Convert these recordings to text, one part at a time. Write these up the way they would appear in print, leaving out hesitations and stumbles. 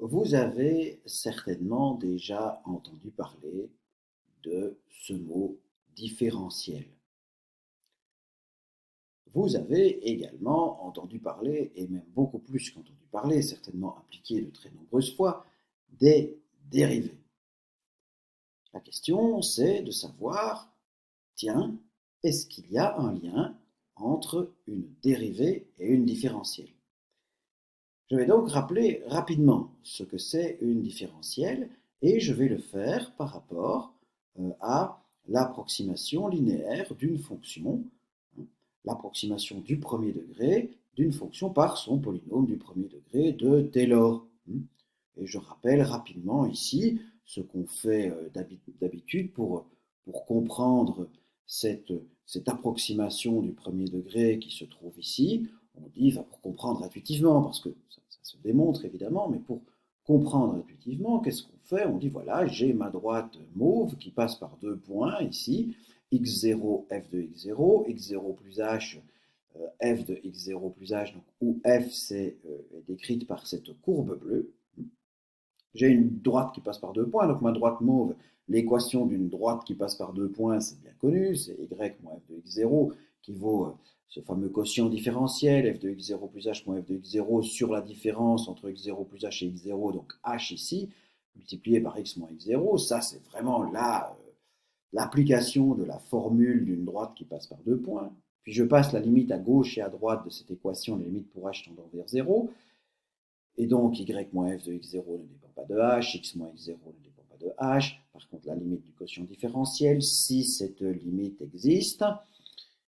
Vous avez certainement déjà entendu parler de ce mot différentiel. Vous avez également entendu parler, et même beaucoup plus qu'entendu parler, certainement appliqué de très nombreuses fois, des dérivés. La question, c'est de savoir, tiens, est-ce qu'il y a un lien entre une dérivée et une différentielle? Je vais donc rappeler rapidement ce que c'est une différentielle et je vais le faire par rapport à l'approximation linéaire d'une fonction, hein, l'approximation du premier degré d'une fonction par son polynôme du premier degré de Taylor. Et je rappelle rapidement ici ce qu'on fait d'habitude pour comprendre cette approximation du premier degré qui se trouve ici. On dit, pour comprendre intuitivement, parce que ça se démontre évidemment, mais pour comprendre intuitivement, qu'est-ce qu'on fait? On dit, voilà, j'ai ma droite mauve qui passe par deux points ici, x0, f de x0, x0 plus h, f de x0 plus h, donc, où f c'est décrite par cette courbe bleue. J'ai une droite qui passe par deux points, donc ma droite mauve, l'équation d'une droite qui passe par deux points, c'est bien connu, c'est y moins f de x0 qui vaut ce fameux quotient différentiel, f de x0 plus h moins f de x0 sur la différence entre x0 plus h et x0, donc h ici, multiplié par x moins x0, ça c'est vraiment l'application de la formule d'une droite qui passe par deux points. Puis je passe la limite à gauche et à droite de cette équation, les limites pour h tendant vers 0, et donc, y moins f de x0 ne dépend pas de h, x moins x0 ne dépend pas de h. Par contre, la limite du quotient différentiel, si cette limite existe,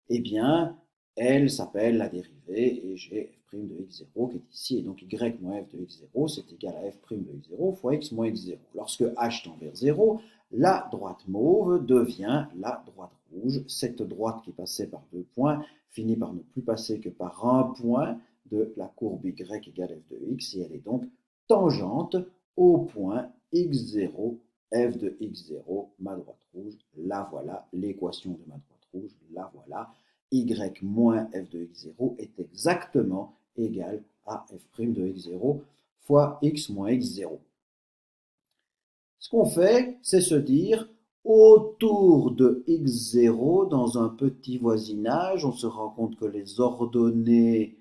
eh bien, elle s'appelle la dérivée, et j'ai f' de x0 qui est ici, et donc y moins f de x0, c'est égal à f' de x0 fois x moins x0. Lorsque h tend vers 0, la droite mauve devient la droite rouge. Cette droite qui passait par deux points finit par ne plus passer que par un point de la courbe y égale f de x, et elle est donc tangente au point x0, f de x0, ma droite rouge, la voilà, l'équation de ma droite rouge, la voilà, y moins f de x0 est exactement égal à f' de x0 fois x moins x0. Ce qu'on fait, c'est se dire, autour de x0, dans un petit voisinage, on se rend compte que les ordonnées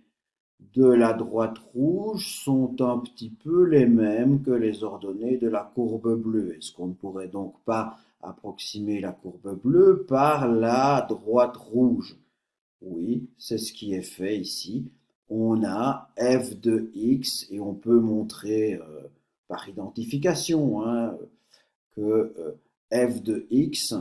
de la droite rouge sont un petit peu les mêmes que les ordonnées de la courbe bleue. Est-ce qu'on ne pourrait donc pas approximer la courbe bleue par la droite rouge? Oui, c'est ce qui est fait ici. On a f de x et on peut montrer par identification que f de x,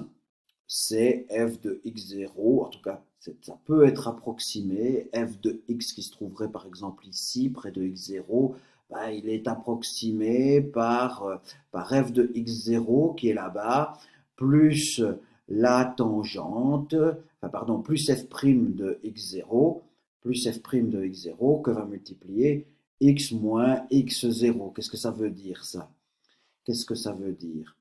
c'est f de x0, en tout cas ça peut être approximé, f de x qui se trouverait par exemple ici, près de x0, ben, il est approximé par f de x0 qui est là-bas, plus la tangente, enfin pardon, plus f' de x0, plus f' de x0 que va multiplier x moins x0. Qu'est-ce que ça veut dire ça? Qu'est-ce que ça veut dire?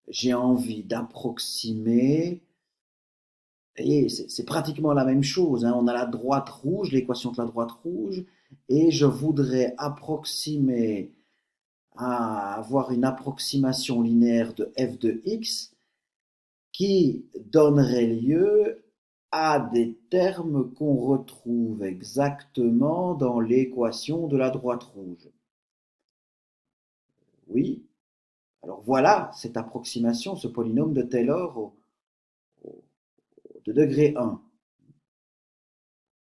J'ai envie d'approximer, et c'est pratiquement la même chose, on a la droite rouge, l'équation de la droite rouge, et je voudrais approximer à avoir une approximation linéaire de f de x qui donnerait lieu à des termes qu'on retrouve exactement dans l'équation de la droite rouge. Oui, alors voilà cette approximation, ce polynôme de Taylor de degré 1.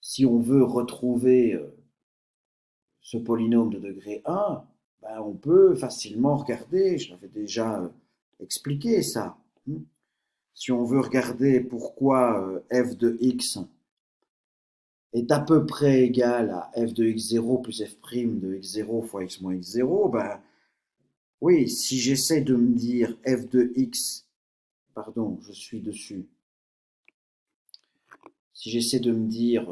Si on veut retrouver ce polynôme de degré 1, ben on peut facilement regarder, je l'avais déjà expliqué ça. Si on veut regarder pourquoi f de x est à peu près égal à f de x0 plus f' de x0 fois x moins x0, ben oui, si j'essaie de me dire f de x, pardon, je suis dessus, si j'essaie de me dire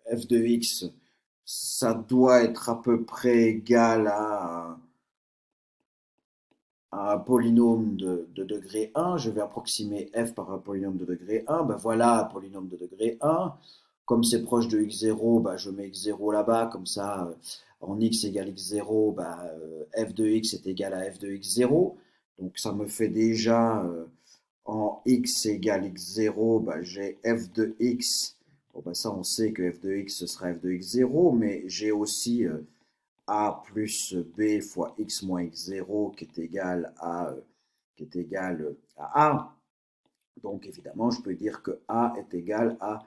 f de x, ça doit être à peu près égal à un polynôme de degré 1, je vais approximer f par un polynôme de degré 1, ben voilà un polynôme de degré 1, comme c'est proche de x0, bah, je mets x0 là-bas, comme ça, en x égale x0, bah, f de x est égal à f de x0. Donc ça me fait déjà, en x égale x0, bah, j'ai f de x. Bon, bah, ça, on sait que f de x, ce sera f de x0, mais j'ai aussi a plus b fois x moins x0 qui est égal à a. Donc évidemment, je peux dire que a est égal à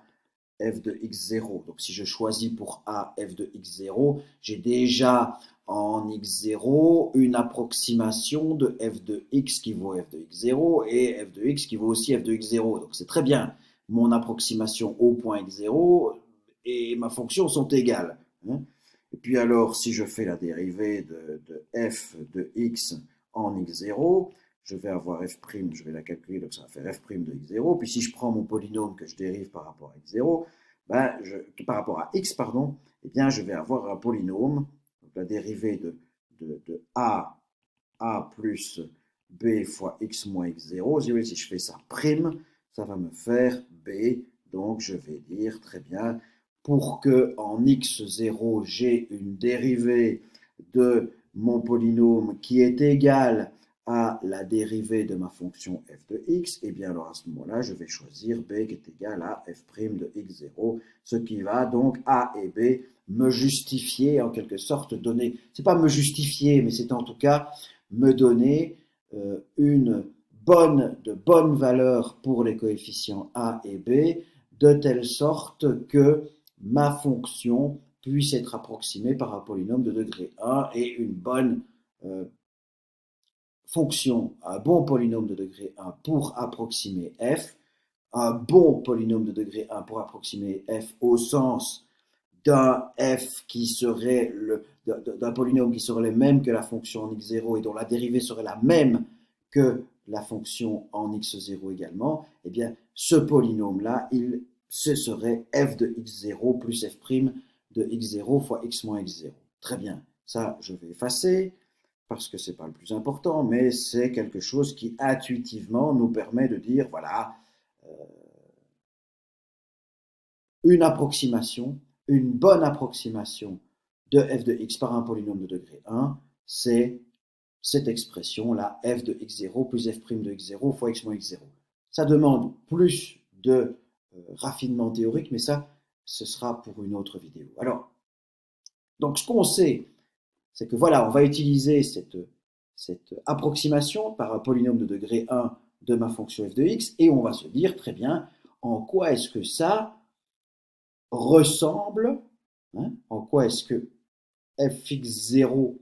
f de x0. Donc si je choisis pour a f de x0, j'ai déjà en x0 une approximation de f de x qui vaut f de x0 et f de x qui vaut aussi f de x0. Donc c'est très bien. Mon approximation au point x0 et ma fonction sont égales. Et puis alors, si je fais la dérivée de f de x en x0, je vais avoir f', je vais la calculer, donc ça va faire f' de x0. Puis si je prends mon polynôme que je dérive par rapport à x0, ben par rapport à x, pardon, eh bien je vais avoir un polynôme, donc la dérivée de a plus b fois x moins x0. Si je fais ça prime, ça va me faire b. Donc je vais dire très bien, pour que en x0 j'ai une dérivée de mon polynôme qui est égale à la dérivée de ma fonction f de x, et bien alors à ce moment-là, je vais choisir b qui est égal à f' de x0, ce qui va donc a et b me justifier, en quelque sorte, donner, c'est pas me justifier, mais c'est en tout cas me donner de bonnes valeurs pour les coefficients a et b, de telle sorte que ma fonction puisse être approximée par un polynôme de degré 1 et une bonne fonction, un bon polynôme de degré 1 pour approximer f, un bon polynôme de degré 1 pour approximer f au sens d'un f qui serait d'un polynôme qui serait le même que la fonction en x0 et dont la dérivée serait la même que la fonction en x0 également, eh bien, ce polynôme-là, ce serait f de x0 plus f' de x0 fois x moins x0. Très bien, ça, je vais effacer parce que ce n'est pas le plus important, mais c'est quelque chose qui intuitivement nous permet de dire, voilà, une approximation, une bonne approximation de f de x par un polynôme de degré 1, c'est cette expression-là, f de x0 plus f' de x0 fois x moins x0. Ça demande plus de raffinement théorique, mais ça, ce sera pour une autre vidéo. Alors, donc ce qu'on sait, c'est que voilà, on va utiliser cette approximation par un polynôme de degré 1 de ma fonction f de x, et on va se dire, très bien, en quoi est-ce que ça ressemble, en quoi est-ce que fx0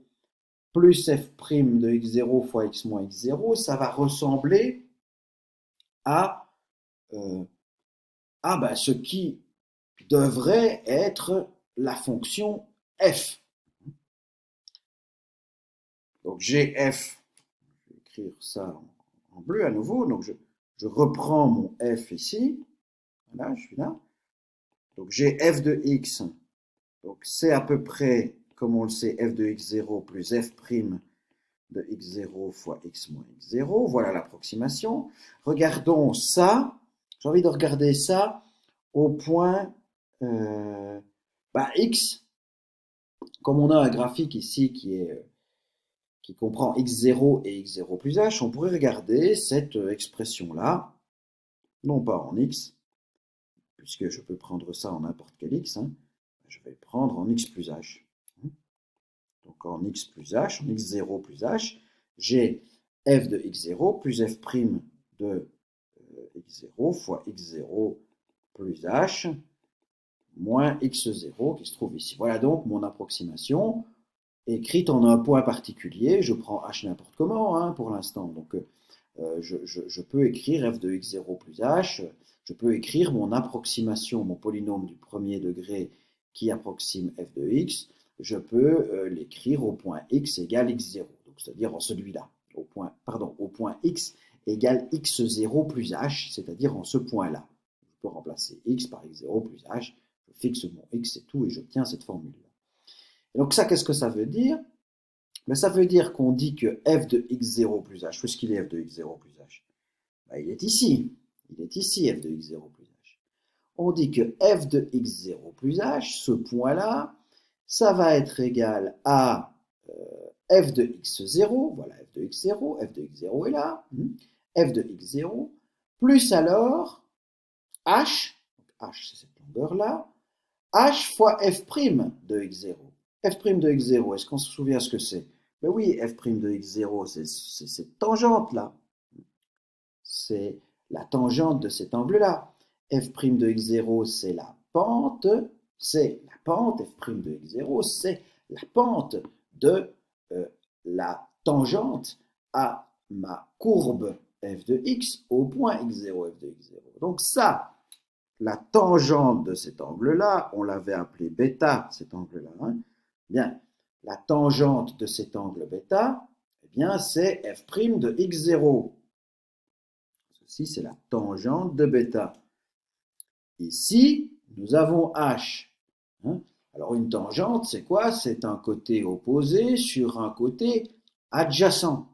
plus f' de x0 fois x moins x0, ça va ressembler à, ce qui devrait être la fonction f. Donc j'ai f, je vais écrire ça en bleu à nouveau, donc je reprends mon f ici, voilà, je suis là. Donc j'ai f de x, donc c'est à peu près, comme on le sait, f de x0 plus f' de x0 fois x moins x0. Voilà l'approximation. Regardons ça. J'ai envie de regarder ça au point x. Comme on a un graphique ici qui comprend x0 et x0 plus h, on pourrait regarder cette expression-là, non pas en x, puisque je peux prendre ça en n'importe quel x, je vais prendre en x plus h. Donc en x plus h, en x0 plus h, j'ai f de x0 plus f' de x0 fois x0 plus h moins x0 qui se trouve ici. Voilà donc mon approximation écrite en un point particulier. Je prends h n'importe comment pour l'instant. Donc je peux écrire f de x0 plus h. Je peux écrire mon approximation, mon polynôme du premier degré qui approxime f de x. Je peux l'écrire au point x égale x0, c'est-à-dire en celui-là, au point x égale x0 plus h, c'est-à-dire en ce point-là. Je peux remplacer x par x0 plus h, je fixe mon x et tout, et j'obtiens cette formule-là. Donc ça, qu'est-ce que ça veut dire? Ça veut dire qu'on dit que f de x0 plus h, où est-ce qu'il est f de x0 plus h? Il est ici f de x0 plus h. on dit que f de x0 plus h, ce point-là, ça va être égal à f de x0, voilà f de x0 est là, f de x0, plus alors h, h c'est cette longueur-là, h fois f' de x0. f' de x0, est-ce qu'on se souvient ce que c'est? Ben oui, f' de x0, c'est cette tangente-là. C'est la tangente de cet angle-là. f' de x0, c'est la pente, f' de x0, c'est la pente de la tangente à ma courbe f de x au point x0, f de x0. Donc ça, la tangente de cet angle-là, on l'avait appelé bêta, cet angle-là, hein, bien, la tangente de cet angle bêta, eh bien, c'est f' de x0. Ceci, c'est la tangente de bêta. Ici, nous avons h. Hein. Alors, une tangente, c'est quoi? C'est un côté opposé sur un côté adjacent.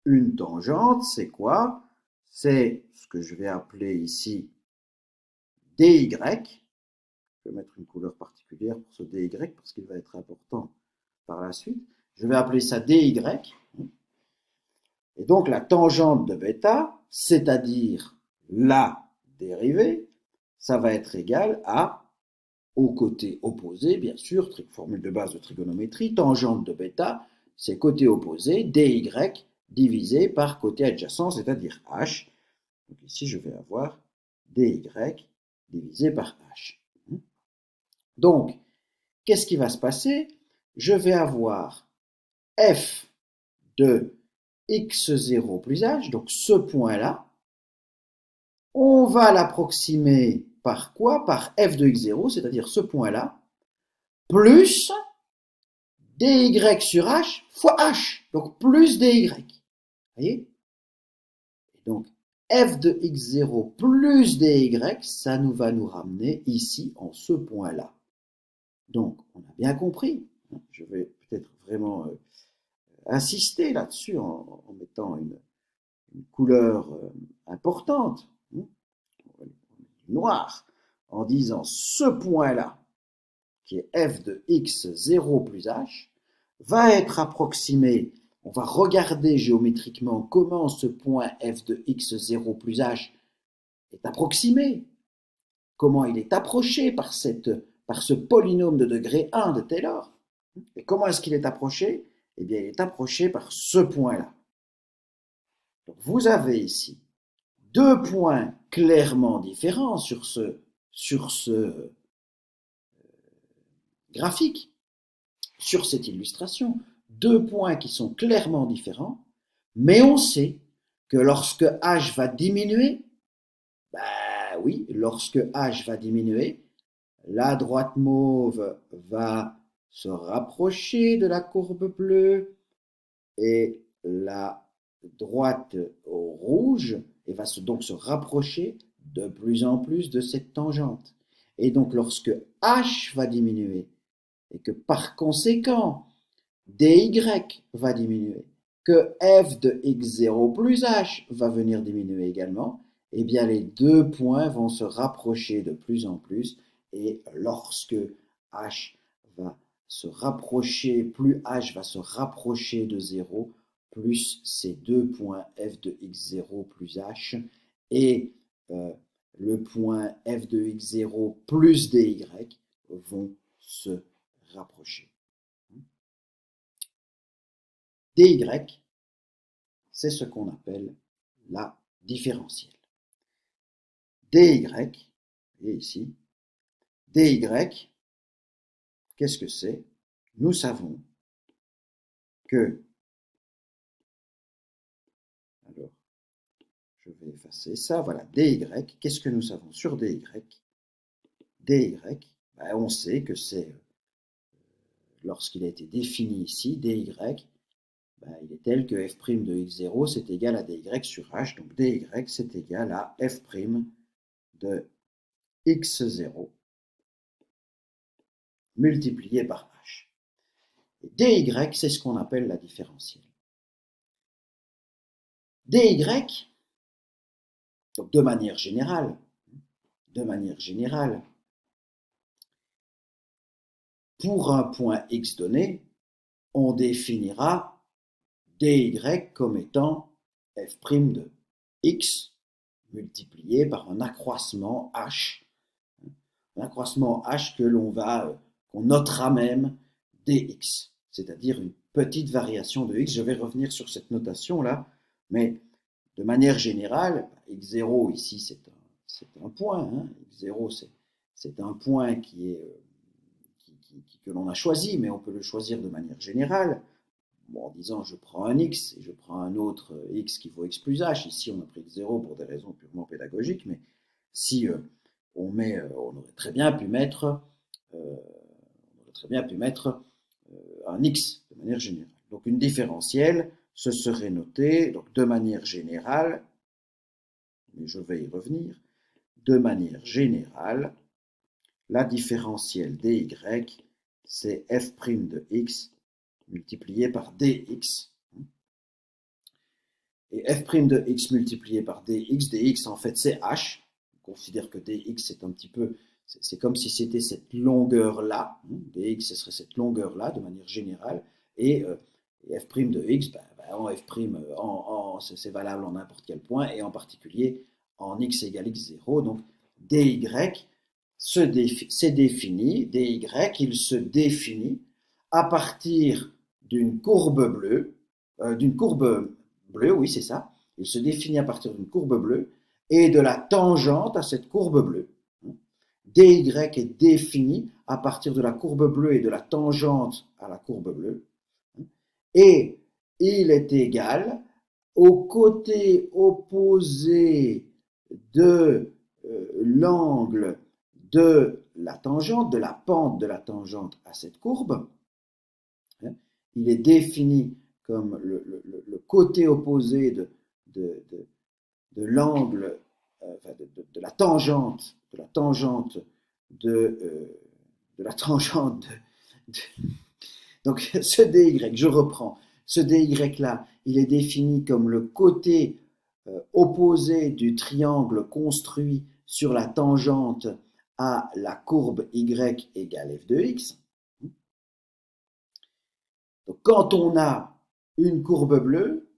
Une tangente, c'est quoi? C'est ce que je vais appeler ici dy. Je vais mettre une couleur particulière pour ce dy parce qu'il va être important par la suite. Je vais appeler ça dy. Et donc, la tangente de bêta, c'est-à-dire la dérivée, ça va être égal à, au côté opposé, bien sûr, formule de base de trigonométrie, tangente de bêta, c'est côté opposé, dy divisé par côté adjacent, c'est-à-dire h. Donc ici, je vais avoir dy divisé par h. Donc, qu'est-ce qui va se passer? Je vais avoir f de x0 plus h, donc ce point-là, on va l'approximer par quoi? Par f de x0, c'est-à-dire ce point-là, plus dy sur h fois h, donc plus dy. Vous voyez? Donc, f de x0 plus dy, ça nous va nous ramener ici en ce point-là. Donc, on a bien compris. Je vais peut-être vraiment insister là-dessus en mettant une couleur importante, noire, en disant ce point-là, qui est f de x0 plus h, va être approximé. On va regarder géométriquement comment ce point f de x0 plus h est approximé, comment il est approché par ce polynôme de degré 1 de Taylor. Et comment est-ce qu'il est approché? Eh bien, il est approché par ce point-là. Donc, vous avez ici deux points clairement différents sur ce graphique, sur cette illustration. Deux points qui sont clairement différents, mais on sait que lorsque h va diminuer, ben oui, lorsque h va diminuer, la droite mauve va se rapprocher de la courbe bleue et la droite au rouge et va donc se rapprocher de plus en plus de cette tangente. Et donc lorsque h va diminuer et que par conséquent dy va diminuer, que f de x0 plus h va venir diminuer également, eh bien les deux points vont se rapprocher de plus en plus et lorsque h va se rapprocher, plus h va se rapprocher de 0, plus ces deux points f de x0 plus h et le point f de x0 plus dy vont se rapprocher. dy, c'est ce qu'on appelle la différentielle. dy, vous voyez ici, dy, qu'est-ce que c'est? Nous savons que, alors, je vais effacer ça, voilà, dy, qu'est-ce que nous savons sur dy? dy, ben on sait que c'est, lorsqu'il a été défini ici, dy, ben, il est tel que f' de x0 c'est égal à dy sur h, donc dy c'est égal à f' de x0 multiplié par h. Et dy, c'est ce qu'on appelle la différentielle. dy, donc de manière générale, de manière générale, pour un point x donné, on définira dy comme étant f' de x multiplié par un accroissement h. Un accroissement h qu'on notera même dx, c'est-à-dire une petite variation de x. Je vais revenir sur cette notation-là, mais de manière générale, x0 ici c'est un point, hein. X0 c'est un point que l'on a choisi, mais on peut le choisir de manière générale. Bon, en disant je prends un x et je prends un autre x qui vaut x plus h. Ici, on a pris x0 pour des raisons purement pédagogiques, mais si on aurait très bien pu mettre, un x de manière générale. Donc une différentielle, ce serait noté donc, de manière générale, mais je vais y revenir, de manière générale, la différentielle dy, c'est f' de x multiplié par dx. Et f' de x multiplié par dx en fait c'est h. On considère que dx c'est un petit peu, c'est comme si c'était cette longueur-là. Dx ce serait cette longueur-là de manière générale. Et f' de x, en f', c'est valable en n'importe quel point, et en particulier en x égale x0. Donc dy c'est défini, dy il se définit à partir d'une courbe bleue, oui c'est ça, il se définit à partir d'une courbe bleue et de la tangente à cette courbe bleue. dy est défini à partir de la courbe bleue et de la tangente à la courbe bleue, et il est égal au côté opposé de l'angle de la tangente, de la pente de la tangente à cette courbe. Il est défini comme le côté opposé de l'angle, de la tangente, donc ce dy, je reprends, ce dy là, il est défini comme le côté opposé du triangle construit sur la tangente à la courbe y égale f de x. Donc, quand on a une courbe bleue,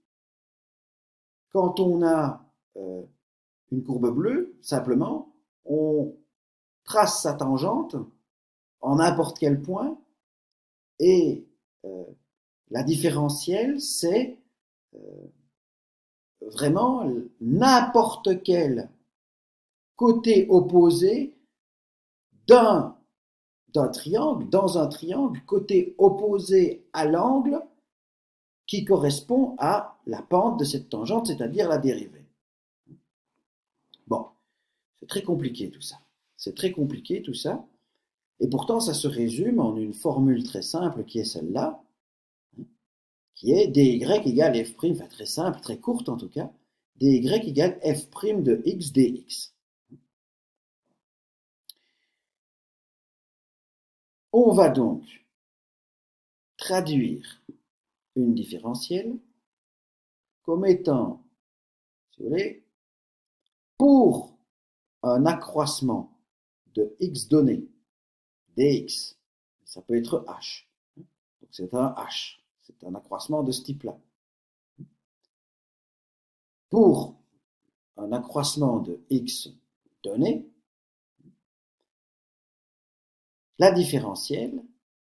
simplement, on trace sa tangente en n'importe quel point et la différentielle, c'est vraiment n'importe quel côté opposé d'un triangle, dans un triangle, côté opposé à l'angle qui correspond à la pente de cette tangente, c'est-à-dire la dérivée. Bon, c'est très compliqué tout ça. Et pourtant, ça se résume en une formule très simple qui est celle-là, qui est dy égale f', enfin très simple, très courte en tout cas, dy égale f' de x dx. On va donc traduire une différentielle comme étant, si vous voulez, pour un accroissement de x donné, dx, ça peut être h. Donc c'est un h, c'est un accroissement de ce type-là. Pour un accroissement de x donné, la différentielle,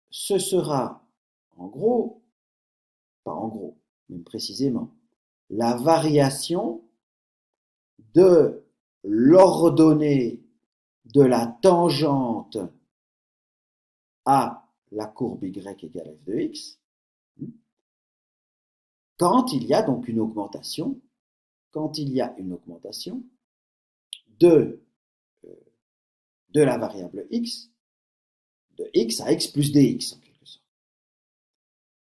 ce sera en gros, pas en gros, mais précisément, la variation de l'ordonnée de la tangente à la courbe y égale f de x, quand il y a donc une augmentation, de la variable x, de x à x plus dx en quelque sorte.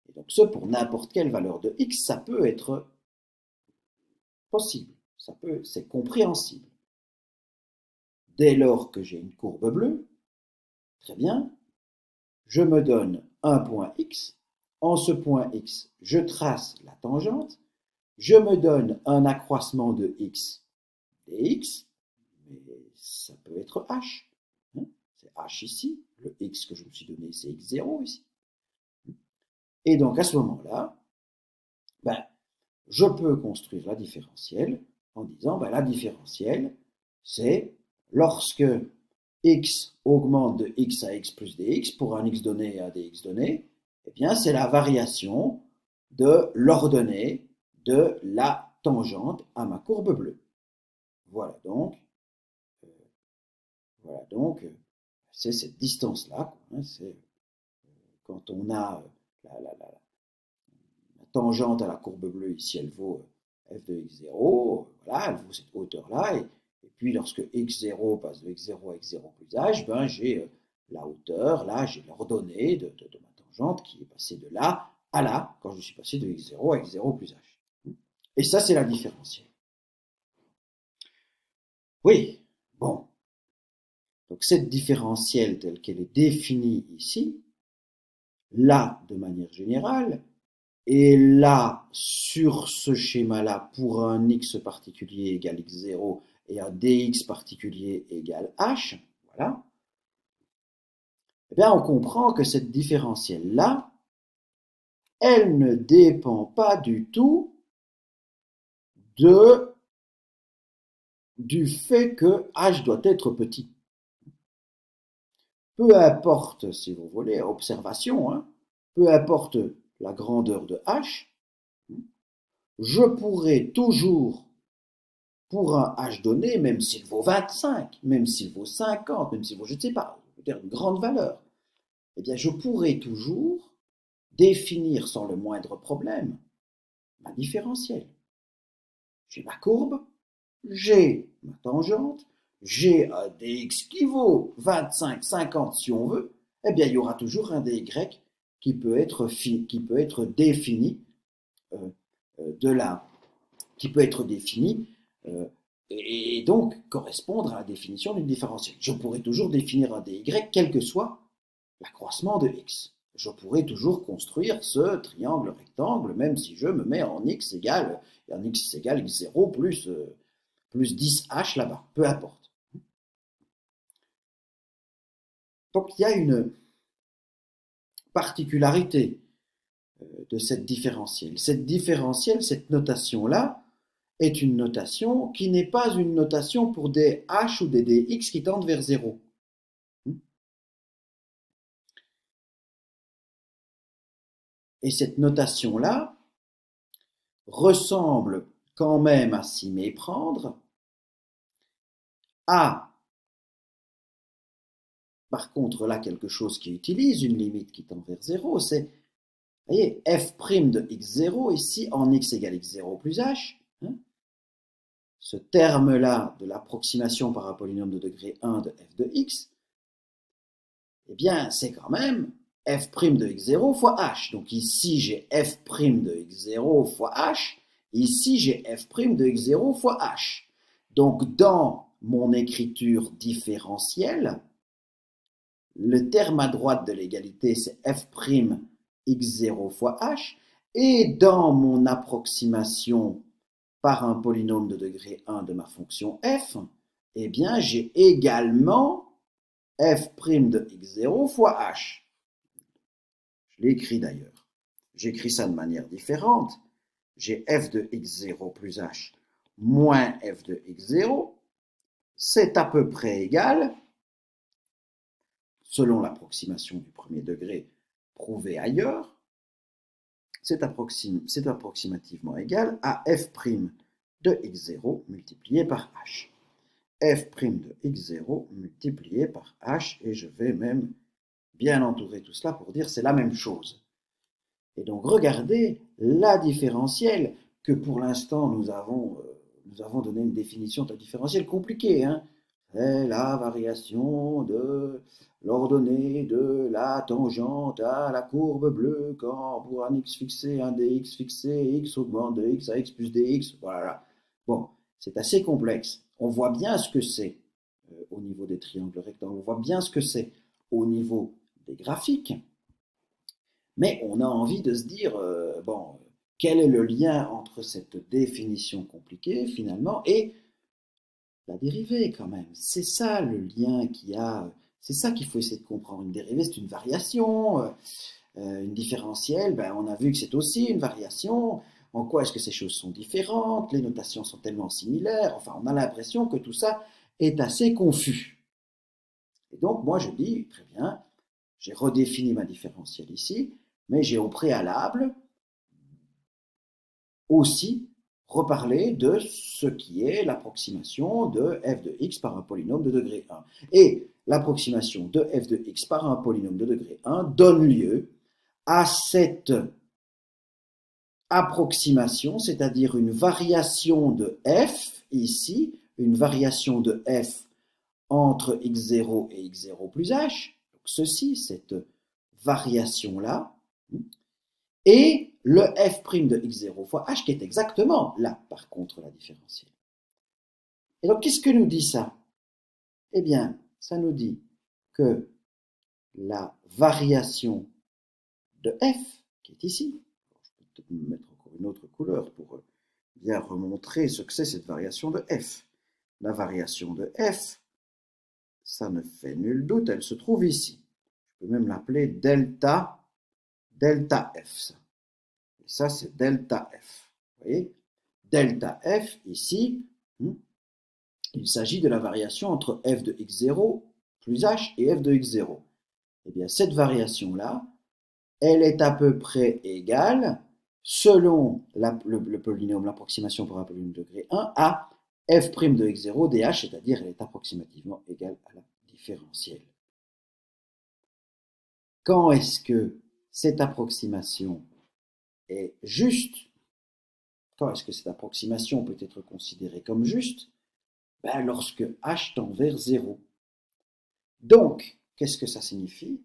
Et donc ce, pour n'importe quelle valeur de x, ça peut être possible, c'est compréhensible. Dès lors que j'ai une courbe bleue, très bien, je me donne un point x. En ce point x, je trace la tangente. Je me donne un accroissement de x dx. mais ça peut être h. Hein, c'est h ici, le x que je me suis donné, c'est x0 ici. Et donc à ce moment-là, ben, je peux construire la différentielle en disant ben, la différentielle, c'est lorsque x augmente de x à x plus dx pour un x donné et un dx donné, eh bien c'est la variation de l'ordonnée de la tangente à ma courbe bleue. Voilà donc, c'est cette distance-là. Hein, c'est quand on a la tangente à la courbe bleue, ici elle vaut f de x0, voilà, elle vaut cette hauteur-là, et puis lorsque x0 passe de x0 à x0 plus h, ben j'ai la hauteur, là j'ai l'ordonnée de ma tangente qui est passée de là à là, quand je suis passé de x0 à x0 plus h. Et ça c'est la différentielle. Oui, bon. Donc cette différentielle telle qu'elle est définie ici, là de manière générale, et là, sur ce schéma-là, pour un x particulier égale x0 et un dx particulier égale h, voilà, eh bien on comprend que cette différentielle-là, elle ne dépend pas du tout du fait que h doit être petit. Peu importe, si vous voulez, observation, hein, peu importe la grandeur de h, je pourrais toujours, pour un h donné, même s'il vaut 25, même s'il vaut 50, même s'il vaut, je ne sais pas, une grande valeur, eh bien, je pourrais toujours définir sans le moindre problème ma différentielle. J'ai ma courbe, j'ai ma tangente, j'ai un dx qui vaut 25, 50 si on veut, eh bien, il y aura toujours un dy qui peut être défini qui peut être défini et donc correspondre à la définition d'une différentielle. Je pourrais toujours définir un dy quel que soit l'accroissement de x. Je pourrais toujours construire ce triangle rectangle même si je me mets en x égale x0 plus 10h là-bas, peu importe. Donc il y a une particularité de cette différentielle. Cette différentielle, cette notation-là, est une notation qui n'est pas une notation pour des h ou des dx qui tendent vers 0. Et cette notation-là ressemble quand même à s'y méprendre à, par contre là, quelque chose qui utilise une limite qui tend vers 0, c'est, vous voyez, f' de x0 ici en x égale x0 plus h, hein, ce terme-là de l'approximation par un polynôme de degré 1 de f de x, eh bien, c'est quand même f' de x0 fois h. Donc ici, j'ai f' de x0 fois h. Ici, j'ai f' de x0 fois h. Donc, dans mon écriture différentielle, le terme à droite de l'égalité, c'est f' x0 fois h. Et dans mon approximation par un polynôme de degré 1 de ma fonction f, eh bien, j'ai également f' de x0 fois h. Je l'ai écrit d'ailleurs. J'écris ça de manière différente. J'ai f de x0 plus h moins f de x0. C'est à peu près égal, selon l'approximation du premier degré prouvée ailleurs, c'est approximativement égal à f' de x0 multiplié par h. F' de x0 multiplié par h, et je vais même bien entourer tout cela pour dire c'est la même chose. Et donc regardez la différentielle que pour l'instant nous avons donné une définition de la différentielle compliquée. Hein. C'est la variation de l'ordonnée de la tangente à la courbe bleue quand pour un x fixé, un dx fixé, x augmente de x à x plus dx. Voilà. Bon, c'est assez complexe. On voit bien ce que c'est au niveau des triangles rectangles. On voit bien ce que c'est au niveau des graphiques. Mais on a envie de se dire, bon, quel est le lien entre cette définition compliquée finalement et la dérivée quand même. C'est ça le lien qu'il y a, c'est ça qu'il faut essayer de comprendre. Une dérivée, c'est une variation, une différentielle, ben, on a vu que c'est aussi une variation. En quoi est-ce que ces choses sont différentes? Les notations sont tellement similaires. Enfin, on a l'impression que tout ça est assez confus. Et donc, moi, je dis, très bien, j'ai redéfini ma différentielle ici, mais j'ai au préalable aussi reparler de ce qui est l'approximation de f de x par un polynôme de degré 1. Et l'approximation de f de x par un polynôme de degré 1 donne lieu à cette approximation, c'est-à-dire une variation de f ici, une variation de f entre x0 et x0 plus h, donc ceci, cette variation-là, et le f' de x0 fois h qui est exactement là, par contre, la différentielle. Et donc, qu'est-ce que nous dit ça? Eh bien, ça nous dit que la variation de f, qui est ici, je peux peut-être mettre encore une autre couleur pour bien remontrer ce que c'est cette variation de f. La variation de f, ça ne fait nul doute, elle se trouve ici. Je peux même l'appeler delta f. Ça. Et ça, c'est delta f. Vous voyez? Delta f, ici, il s'agit de la variation entre f de x0 plus h et f de x0. Eh bien, cette variation-là, elle est à peu près égale, selon le polynôme, l'approximation pour un polynôme de degré 1, à f' de x0 dh, c'est-à-dire elle est approximativement égale à la différentielle. Quand est-ce que cette approximation est juste? Quand est-ce que cette approximation peut être considérée comme juste? Ben, lorsque h tend vers 0. Donc, qu'est-ce que ça signifie?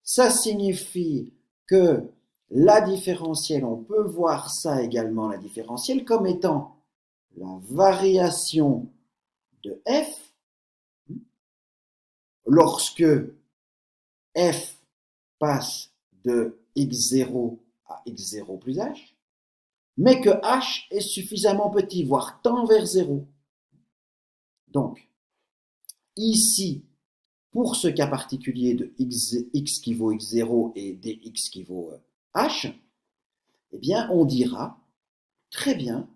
Ça signifie que la différentielle, on peut voir ça également, la différentielle, comme étant la variation de f lorsque f passe de x0 à x0 plus h, mais que h est suffisamment petit, voire tend vers 0. Donc, ici, pour ce cas particulier de x qui vaut x0 et dx qui vaut h, eh bien, on dira, très bien,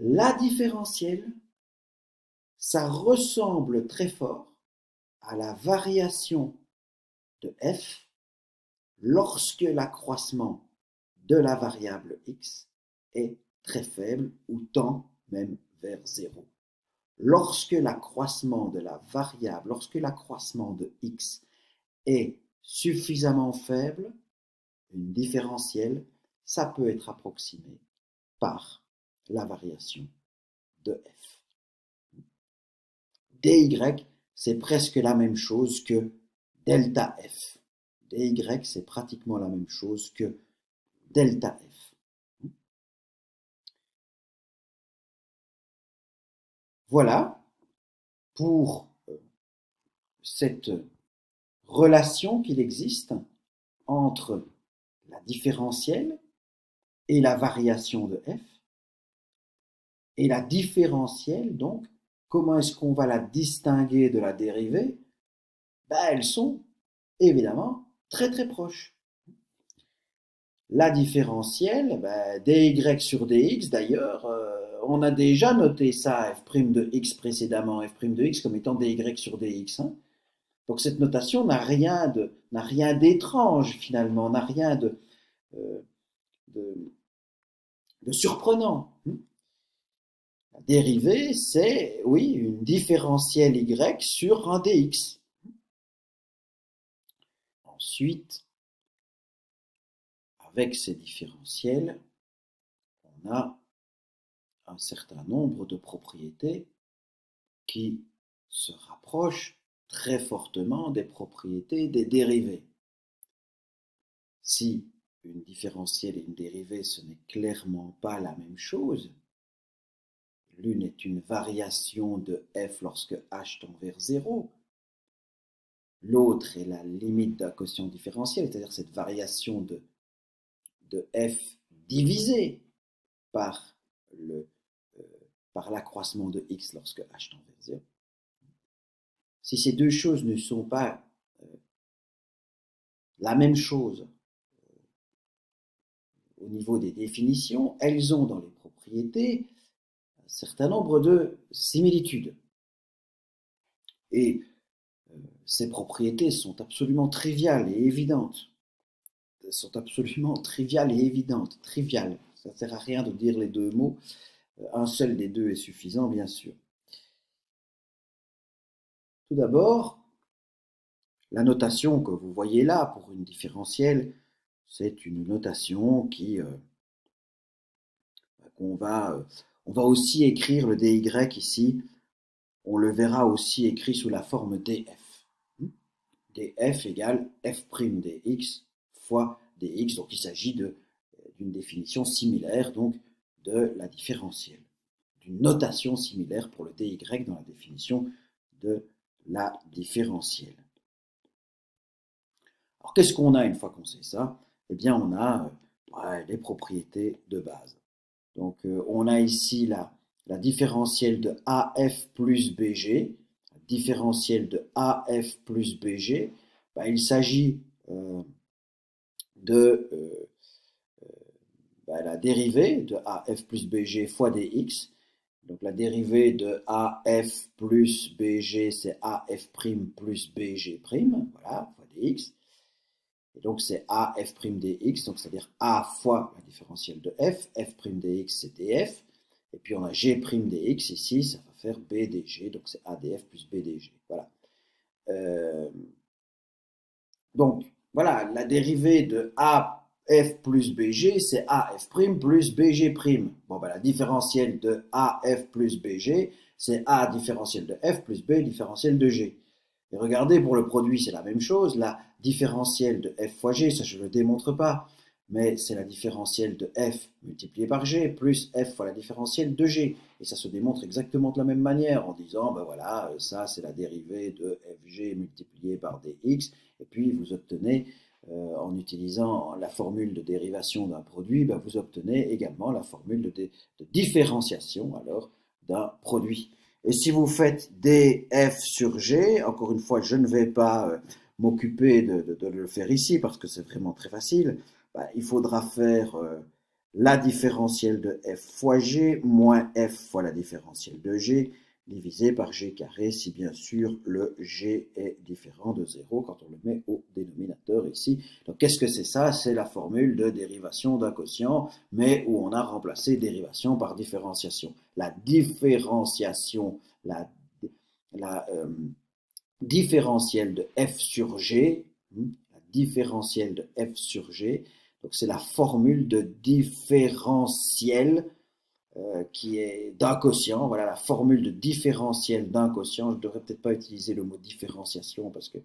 la différentielle, ça ressemble très fort à la variation de f lorsque l'accroissement de la variable x est très faible ou tend même vers 0. Lorsque l'accroissement de la variable, lorsque l'accroissement de x est suffisamment faible, une différentielle, ça peut être approximé par la variation de f. dy, c'est presque la même chose que delta f. dy, c'est pratiquement la même chose que delta f. Voilà pour cette relation qu'il existe entre la différentielle et la variation de f. Et la différentielle, donc, comment est-ce qu'on va la distinguer de la dérivée? Ben, elles sont évidemment très très proches. La différentielle, ben, dy sur dx, d'ailleurs, on a déjà noté ça, f' de x précédemment, f' de x comme étant dy sur dx. Hein. Donc cette notation n'a rien d'étrange finalement, n'a rien de surprenant. La dérivée, c'est, oui, une différentielle y sur un dx. Ensuite, avec ces différentiels, on a un certain nombre de propriétés qui se rapprochent très fortement des propriétés des dérivées. Si une différentielle et une dérivée, ce n'est clairement pas la même chose, l'une est une variation de f lorsque h tend vers 0, l'autre est la limite d'un quotient différentiel, c'est-à-dire cette variation de f divisée par par l'accroissement de x lorsque h tend vers 0. Si ces deux choses ne sont pas la même chose au niveau des définitions, elles ont dans les propriétés un certain nombre de similitudes. Et ces propriétés sont absolument triviales et évidentes. Elles sont absolument triviales et évidentes. Triviales. Ça ne sert à rien de dire les deux mots. Un seul des deux est suffisant, bien sûr. Tout d'abord, la notation que vous voyez là pour une différentielle, c'est une notation on va aussi écrire le dy ici. On le verra aussi écrit sous la forme df. df égale f' dx fois dx. Donc il s'agit d'une définition similaire donc de la différentielle, d'une notation similaire pour le dy dans la définition de la différentielle. Alors qu'est-ce qu'on a une fois qu'on sait ça? Eh bien on a les propriétés de base. Donc on a ici la différentielle de AF plus BG. La différentielle de AF plus BG, il s'agit de la dérivée de AF plus BG fois dx. Donc la dérivée de AF plus BG, c'est AF' plus BG', voilà, fois dx. Et donc c'est AF' dx, donc c'est-à-dire A fois la différentielle de f, f' dx c'est df, et puis on a g' dx ici, ça va faire b dg, donc c'est ADF plus b dg, voilà. Donc voilà, la dérivée de AF plus BG, c'est AF' plus BG'. Bon, la différentielle de AF plus BG, c'est A différentielle de F plus B différentielle de G. Et regardez, pour le produit, c'est la même chose. La différentielle de f fois g, ça je ne le démontre pas, mais c'est la différentielle de f multipliée par g plus f fois la différentielle de g. Et ça se démontre exactement de la même manière en disant, voilà, ça c'est la dérivée de fg multipliée par dx. Et puis vous obtenez, en utilisant la formule de dérivation d'un produit, vous obtenez également la formule de différenciation alors d'un produit. Et si vous faites df sur g, encore une fois, je ne vais pas m'occuper de le faire ici parce que c'est vraiment très facile. Il faudra faire la différentielle de f fois g moins f fois la différentielle de g divisé par g carré si bien sûr le g est différent de 0 quand on le met au dénominateur ici. Donc qu'est-ce que c'est ça? C'est la formule de dérivation d'un quotient, mais où on a remplacé dérivation par différenciation. La différenciation, la différentielle de f sur g, la différentielle de f sur g, donc c'est la formule de différentiel qui est d'un quotient. Voilà la formule de différentiel d'un quotient. Je ne devrais peut-être pas utiliser le mot différenciation parce que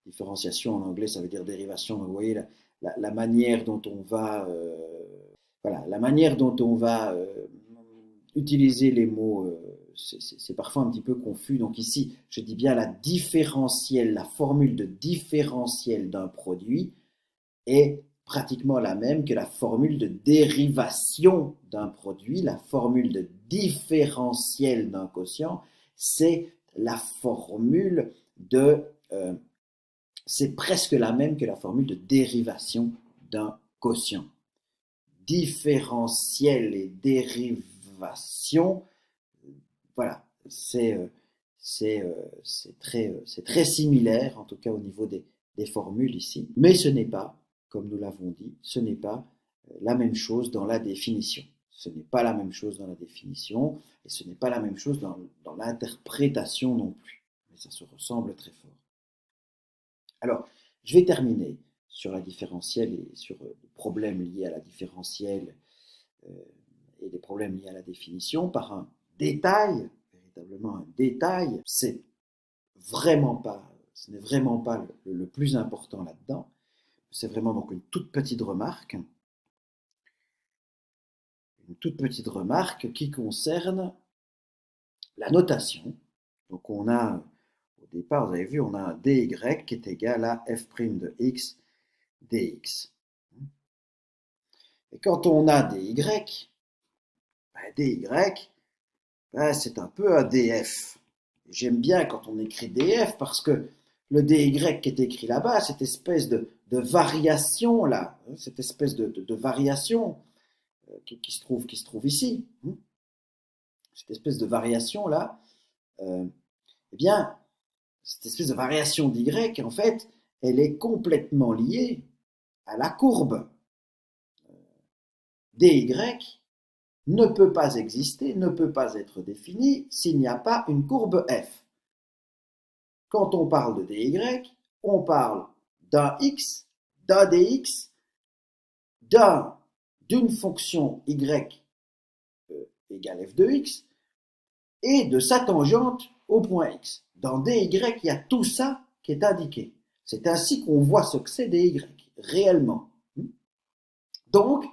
différenciation en anglais ça veut dire dérivation. Donc, vous voyez la manière dont on va utiliser les mots, c'est parfois un petit peu confus. Donc ici, je dis bien la différentielle, la formule de différentiel d'un produit est pratiquement la même que la formule de dérivation d'un produit. La formule de différentiel d'un quotient, c'est la formule de... c'est presque la même que la formule de dérivation d'un quotient. Différentiel et dérivation, voilà, c'est très similaire, en tout cas au niveau des formules ici. Mais ce n'est pas, comme nous l'avons dit, ce n'est pas la même chose dans la définition. Ce n'est pas la même chose dans la définition, et ce n'est pas la même chose dans l'interprétation non plus. Mais ça se ressemble très fort. Alors, je vais terminer sur la différentielle et sur les problèmes liés à la différentielle et les problèmes liés à la définition par un détail, véritablement un détail. Ce n'est vraiment pas le plus important là-dedans. C'est vraiment donc une toute petite remarque qui concerne la notation. Donc on a, au départ, vous avez vu, on a un dy qui est égal à f' de x dx. Et quand on a dy, dy, ben, c'est un peu un DF. J'aime bien quand on écrit DF parce que le DY qui est écrit là-bas, cette espèce de variation là, cette espèce de variation qui se trouve ici, cette espèce de variation là, eh bien, cette espèce de variation d'Y, en fait, elle est complètement liée à la courbe. DY ne peut pas exister, ne peut pas être défini s'il n'y a pas une courbe f. Quand on parle de dy, on parle d'un x, d'un dx, d'une fonction y égale f de x et de sa tangente au point x. Dans dy, il y a tout ça qui est indiqué. C'est ainsi qu'on voit ce que c'est dy, réellement. Donc,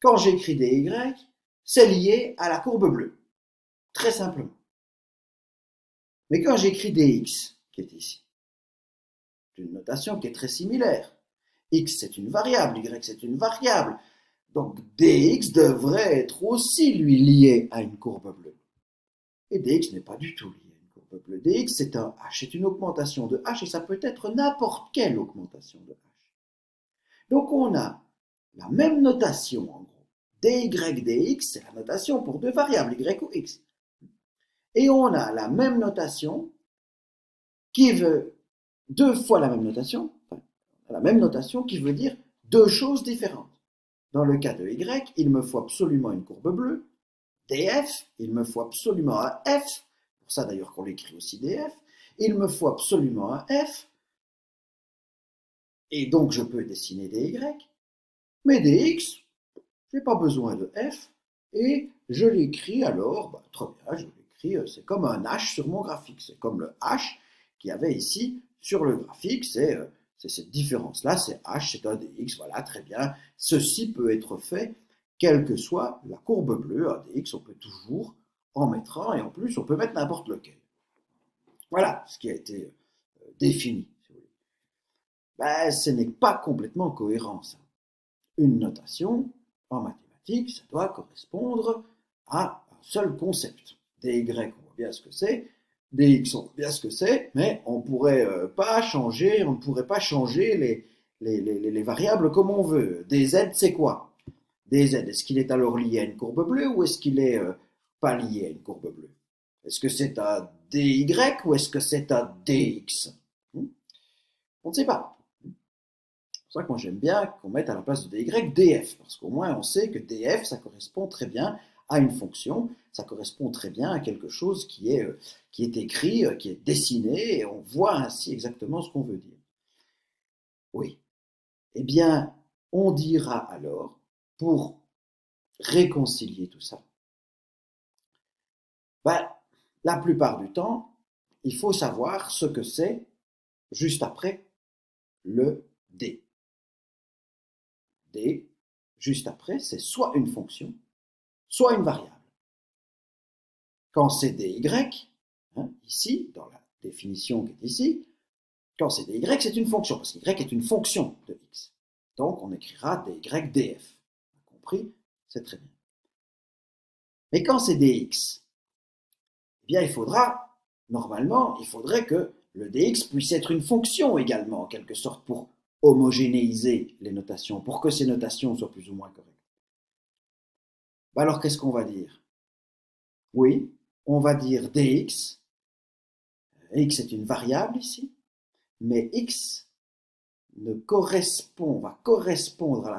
quand j'écris dy, c'est lié à la courbe bleue, très simplement. Mais quand j'écris dx, qui est ici, c'est une notation qui est très similaire. X, c'est une variable, Y, c'est une variable. Donc dx devrait être aussi, lui, lié à une courbe bleue. Et dx n'est pas du tout lié à une courbe bleue. Dx, c'est un h, c'est une augmentation de h, et ça peut être n'importe quelle augmentation de h. Donc on a la même notation, en gros. dy dx, c'est la notation pour deux variables, y ou x. Et on a la même notation qui veut deux fois la même notation, qui veut dire deux choses différentes. Dans le cas de y, il me faut absolument une courbe bleue. df, il me faut absolument un f, pour ça d'ailleurs qu'on l'écrit aussi df, il me faut absolument un f, et donc je peux dessiner dy, mais dx, je n'ai pas besoin de f, et je l'écris alors, très bien, je l'écris, c'est comme un h sur mon graphique, c'est comme le h qu'il y avait ici sur le graphique, c'est cette différence-là, c'est h, c'est un dx, voilà, très bien. Ceci peut être fait, quelle que soit la courbe bleue, un dx, on peut toujours en mettre un, et en plus, on peut mettre n'importe lequel. Voilà ce qui a été défini. Si vous voulez. Ben, ce n'est pas complètement cohérent, ça. Une notation, en mathématiques, ça doit correspondre à un seul concept. Dy, on voit bien ce que c'est, dx, on voit bien ce que c'est, mais on ne pourrait pas changer les variables comme on veut. Dz, c'est quoi? Dz, est-ce qu'il est alors lié à une courbe bleue ou est-ce qu'il est pas lié à une courbe bleue? Est-ce que c'est un dy ou est-ce que c'est un dx? On ne sait pas. C'est pour ça que moi j'aime bien qu'on mette à la place de dy df, parce qu'au moins on sait que df, ça correspond très bien à une fonction, ça correspond très bien à quelque chose qui est écrit, qui est dessiné, et on voit ainsi exactement ce qu'on veut dire. Oui. Eh bien, on dira alors, pour réconcilier tout ça, ben, la plupart du temps, il faut savoir ce que c'est juste après le d. D, juste après, c'est soit une fonction, soit une variable. Quand c'est dy, ici, dans la définition qui est ici, quand c'est dy, c'est une fonction, parce que y est une fonction de x. Donc, on écrira dy df. Compris? C'est très bien. Mais quand c'est dx, eh bien, normalement, il faudrait que le dx puisse être une fonction également, en quelque sorte, pour homogénéiser les notations, pour que ces notations soient plus ou moins correctes. Alors, qu'est-ce qu'on va dire? Oui, on va dire dx. X est une variable ici, mais x va correspondre à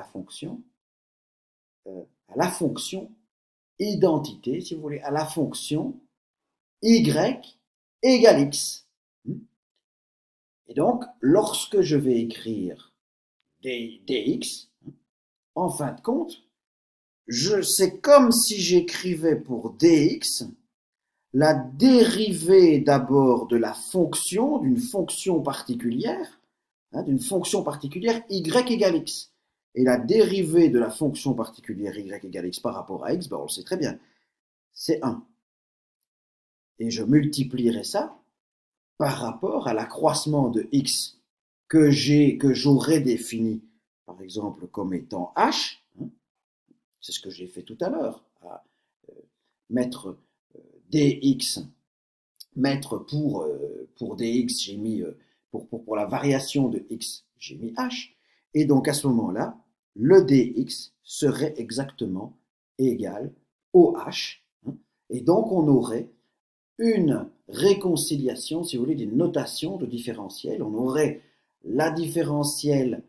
la fonction identité, si vous voulez, à la fonction y égale x. Et donc, lorsque je vais écrire dx, en fin de compte, c'est comme si j'écrivais pour dx la dérivée d'abord de la fonction, d'une fonction particulière, y égale x. Et la dérivée de la fonction particulière y égale x par rapport à x, ben on le sait très bien, c'est 1. Et je multiplierai ça par rapport à l'accroissement de x que j'aurais défini, par exemple, comme étant h, c'est ce que j'ai fait tout à l'heure, à mettre dx, mettre pour dx, j'ai mis, pour la variation de x, j'ai mis h, et donc à ce moment-là, le dx serait exactement égal au h, hein, et donc on aurait une réconciliation, si vous voulez, d'une notation de différentiel. On aurait la différentielle,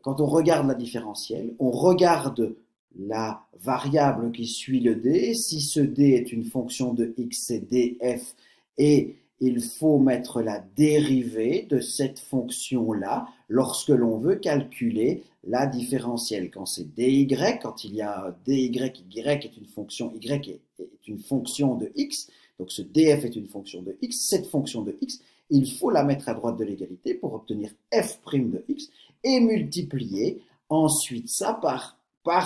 quand on regarde la différentielle, on regarde la variable qui suit le d. Si ce d est une fonction de x, c'est df, et il faut mettre la dérivée de cette fonction-là lorsque l'on veut calculer la différentielle. Quand c'est dy, quand il y a dy, y est une fonction, y est une fonction de x, donc ce df est une fonction de x, cette fonction de x, il faut la mettre à droite de l'égalité pour obtenir f' de x et multiplier ensuite ça par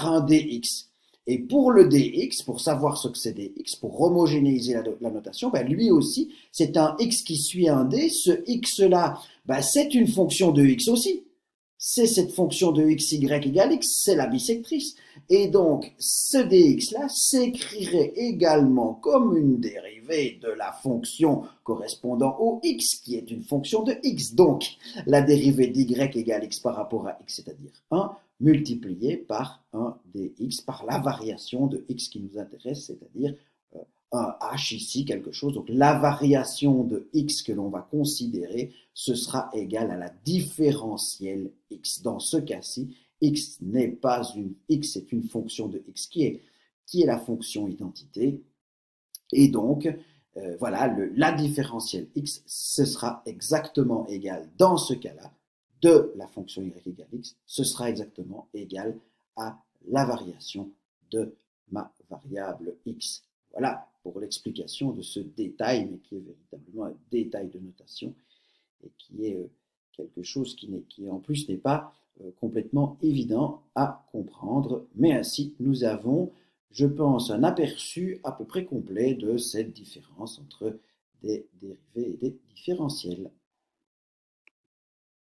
un dx. Et pour le dx, pour savoir ce que c'est dx, pour homogénéiser la notation, ben lui aussi, c'est un x qui suit un d. Ce x-là, ben c'est une fonction de x aussi. C'est cette fonction de xy égale x, c'est la bisectrice. Et donc, ce dx-là s'écrirait également comme une dérivée de la fonction correspondant au x, qui est une fonction de x. Donc, la dérivée d'y égale x par rapport à x, c'est-à-dire 1, multiplié par 1 dx, par la variation de x qui nous intéresse, c'est-à-dire un h ici, quelque chose. Donc la variation de x que l'on va considérer, ce sera égal à la différentielle x. Dans ce cas-ci, x n'est pas une x, c'est une fonction de x qui est la fonction identité. Et donc, voilà, la différentielle x, ce sera exactement égal, dans ce cas-là, de la fonction y égale x, ce sera exactement égal à la variation de ma variable x. Voilà pour l'explication de ce détail, mais qui est véritablement un détail de notation et qui est quelque chose qui en plus n'est pas complètement évident à comprendre. Mais ainsi, nous avons, je pense, un aperçu à peu près complet de cette différence entre des dérivés et des différentiels.